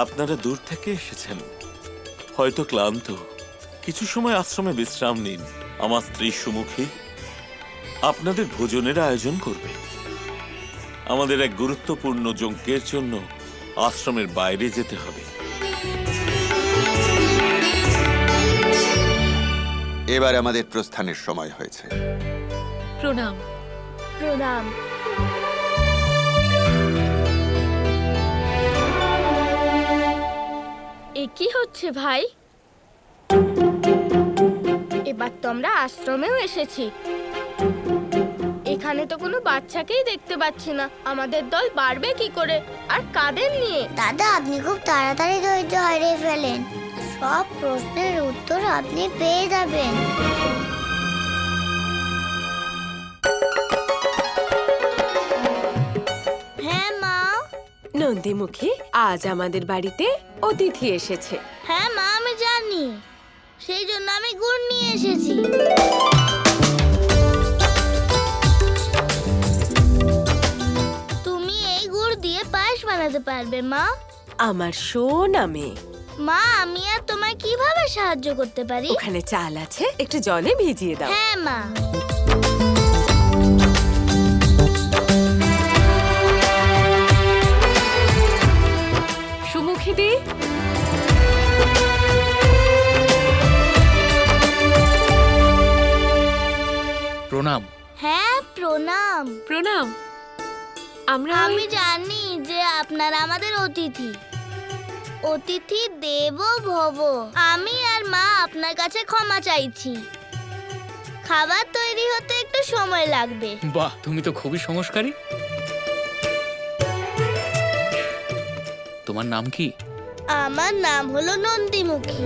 আপনারা দূর থেকে এসেছেন, হয়তো ক্লান্ত। কিছু সময় আশ্রমে বিশ্রাম নিন। আমার স্ত্রী সুমুখী আপনাদের ভোজনের আয়োজন করবে। আমাদের এক গুরুত্বপূর্ণ যজ্ঞের জন্য আশ্রমের বাইরে যেতে হবে। এবার আমাদের প্রস্থানের সময় হয়েছে। প্রণাম। প্রণাম। এ কি হচ্ছে ভাই? এবার তো আমরা আশ্রমেও এসেছি, এখানে তো কোনো বাচ্চাকেই দেখতে পাচ্ছি না। আমাদের দল বাড়বে কি করে, আর কাদের নিয়ে? দাদা, আপনি খুব তাড়াতাড়ি ধৈর্য হারিয়ে ফেলেন। সব প্রশ্নের উত্তর আপনি পেয়ে যাবেন। হ্যাঁ মা। নন্দীমুখী, আজ আমাদের বাড়িতে অতিথি এসেছে। হ্যাঁ মা, আমি জানি, সেই জন্য আমি গুড় নিয়ে এসেছি। তুমি এই গুড় দিয়ে পায়েস বানাতে পারবে মা? আমার সোনা মেয়ে। মা, আমি আর তোমায় কিভাবে সাহায্য করতে পারি? ওখানে চাল আছে, একটু জলে ভিজিয়ে দাও। হ্যাঁ মা। সুমুখী দি, প্রণাম। হ্যাঁ প্রণাম। প্রণাম। আমি জানি যে আপনারা আমাদের অতিথি। অতিথি দেব ভব। আমি আর মা আপনার কাছে ক্ষমা চাইছি। খাবার তৈরি হতে একটু সময় লাগবে। বাহ, তুমি তো খুবই সংস্কারী। তোমার নাম কি? আমার নাম হলো নন্দীমুখী।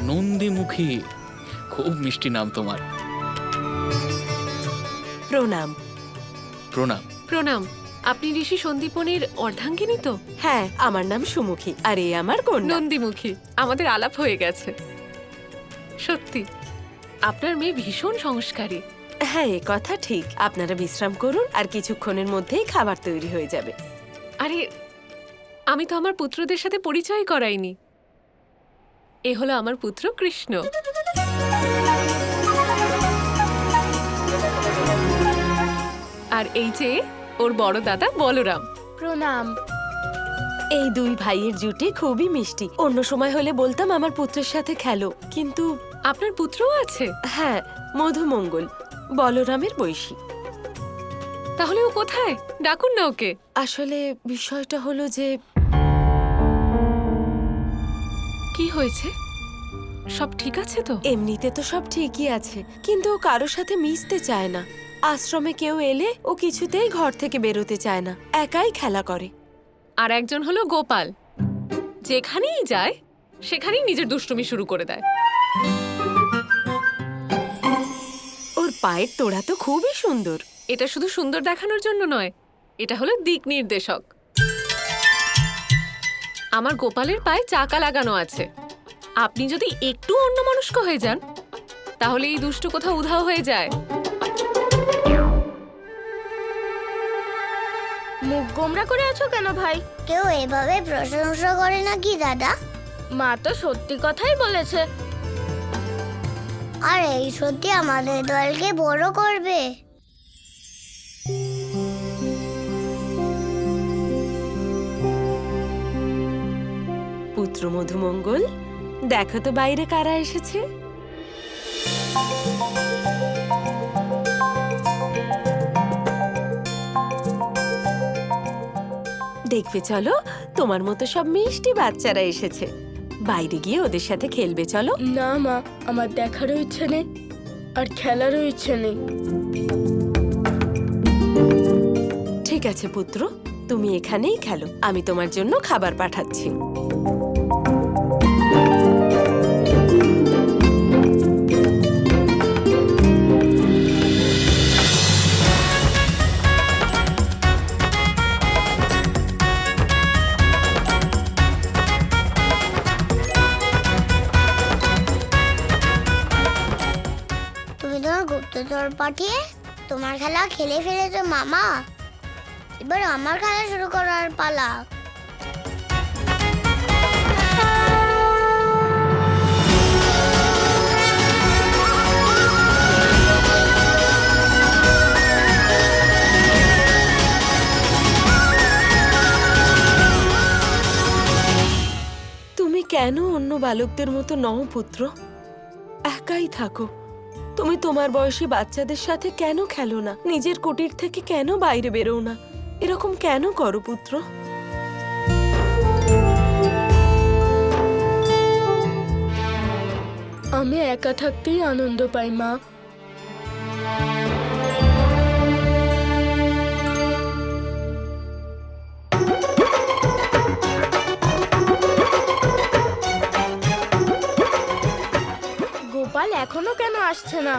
নন্দীমুখী, খুব মিষ্টি নাম তোমার। প্রণাম। প্রণাম। প্রণাম। আপনি ঋষি সন্দীপনের অর্ধাঙ্গিনী তো? হ্যাঁ, আমার নাম সুমুখী, আর এই আমার কন্যা নন্দীমুখী। আমাদের আলাপ হয়ে গেছে। সত্যি আপনার মেয়ে ভীষণ সংস্কারী। হ্যাঁ, এ কথা ঠিক। আপনারা বিশ্রাম করুন, আর কিছুক্ষণের মধ্যেই খাবার তৈরি হয়ে যাবে। আরে, আমি তো আমার পুত্রদের সাথে পরিচয় করাইনি। এ হলো আমার পুত্র কৃষ্ণ। আর এই যে ওর বড় দাদা বলরাম। প্রণাম। এই দুই ভাইয়ের জুটি খুবই মিষ্টি। অন্য সময় হলে বলতাম আমার পুত্রের সাথে খেলো, কিন্তু আপনার পুত্রও আছে? হ্যাঁ, মধুমঙ্গল, বলরামের বৈশী। তাহলে ও কোথায়? ডাকুন না ওকে। আসলে বিষয়টা হলো যে... কি হয়েছে? সব ঠিক আছে তো? এমনিতে তো সব ঠিকই আছে, কিন্তু ও কারোর সাথে মিশতে চায় না। আশ্রমে কেউ এলে ও কিছুতেই ঘর থেকে বেরোতে চায় না, একাই খেলা করে। আর একজন হলো গোপাল, যেখানেই যায় সেখানেই নিজের দুষ্টুমি শুরু করে দেয়। ওর পায়ের তোড়া তো খুবই সুন্দর। এটা শুধু সুন্দর দেখানোর জন্য নয়, এটা হলো দিক নির্দেশক। আমার গোপালের পায়ে চাকা লাগানো আছে। আপনি যদি একটু অন্যমনস্ক হয়ে যান, তাহলে এই দুষ্টু কোথাও উধাও হয়ে যায়। মুখ গোমরা করে আছো কেন ভাই? কেউ এভাবে প্রশংসা করে নাকি দাদা? মা তো সত্যি কথাই বলেছে। আর এই সত্যি আমাদের দলকে বড় করবে। পুত্র মধুমঙ্গল, দেখো তো বাইরে কারা এসেছে। দেখবে চলো, তোমার মতো সব মিষ্টি বাচ্চারা এসেছে। বাইরে গিয়ে ওদের সাথে খেলবে চলো। না মা, আমার দেখারও ইচ্ছে নেই, আর খেলারও ইচ্ছে নেই। ঠিক আছে পুত্র, তুমি এখানেই খেলো। আমি তোমার জন্য খাবার পাঠাচ্ছি। গুপ্তচর পাঠিয়ে তোমার খেলা খেলে ফেলেছো মামা। এবার আমার খেলা শুরু করো পালা। তুমি কেন অন্য বালকদের মতো নও পুত্র? একাই থাকো। তুমি তোমার বয়সী বাচ্চাদের সাথে কেন খেলো না? নিজের কুটির থেকে কেন বাইরে বেরো না? এরকম কেন করো পুত্র? আমি একা থাকতেই আনন্দ পাই মা। গোপাল এখনো কেন আসছে না?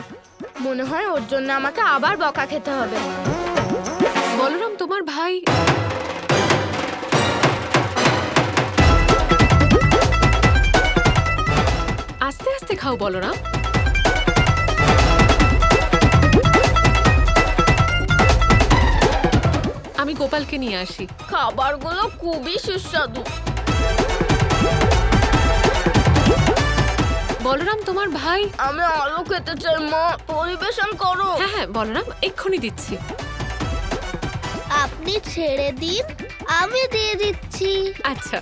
মনে হয় ওর জন্য আমাকে আবার বকা খেতে হবে। বলরাম, তোমার ভাই আস্তে আস্তে খাও বলরাম। আমি গোপালকে নিয়ে আসি। খাবারগুলো খুবই সুস্বাদু। বলরাম, তোমার ভাই। আমি আলু খেতে চাই মা, পরিবেশন করো। হ্যাঁ হ্যাঁ বলরাম, এক্ষুনি দিচ্ছি। আপনি ছেড়ে দিন, আমি দিয়ে দিচ্ছি। আচ্ছা।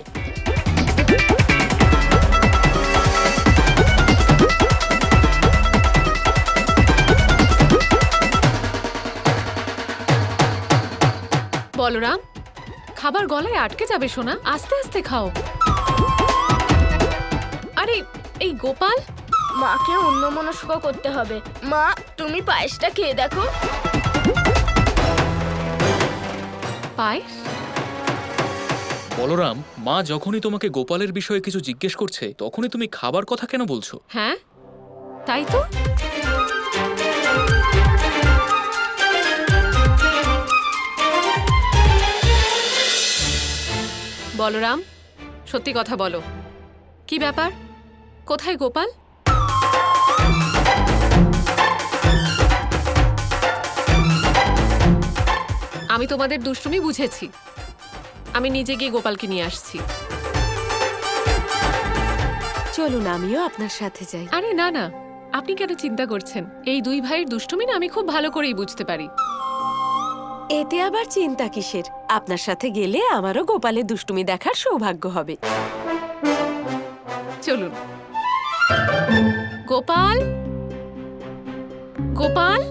বলরাম, খাবার গলায় আটকে যাবে সোনা, আস্তে আস্তে খাও। আরে এই গোপাল। মাকে অন্যমনস্ক করতে হবে। মা, তুমি পায়েসটা খেয়ে দেখো। পায়েস? বলরাম, মা যখনই তোমাকে গোপালের বিষয়ে কিছু জিজ্ঞেস করছে তখনই তুমি খাবার কথা কেন বলছো? হ্যাঁ তাই তো। বলরাম, সত্যি কথা বলো, কি ব্যাপার? কোথায় গোপাল? আমি তোমাদের দুষ্টুমি বুঝেছি। আমি নিজে গিয়ে গোপালকে নিয়ে আসছি। চলুন আমিও আপনার সাথে যাই। আরে না না, আপনি কেন চিন্তা করছেন? এই দুই ভাইয়ের দুষ্টুমি না আমি খুব ভালো করেই বুঝতে পারি। এতে আবার চিন্তা কিসের? আপনার সাথে গেলে আমারও গোপালের দুষ্টুমি দেখার সৌভাগ্য হবে। চলুন। গোপাল, গোপাল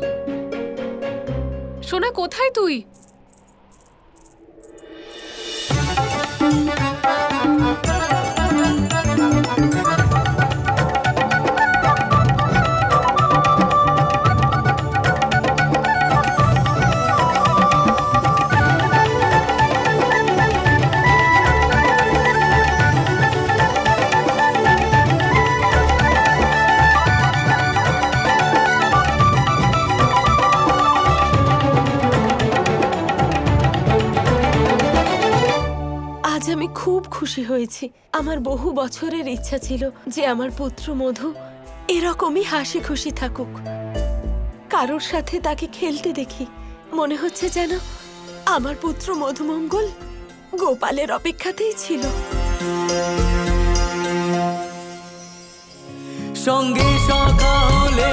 সোনা, কোথায় তুই? আজ আমি খুব খুশি হয়েছি। আমার বহু বছরের ইচ্ছা ছিল যে আমার পুত্র মধু এরকমই হাসি খুশি থাকুক। কারোর সাথে তাকে খেলতে দেখি মনে হচ্ছে যেন আমার পুত্র মধুমঙ্গল গোপালের অপেক্ষাতেই ছিল। সঙ্গে সখা হলে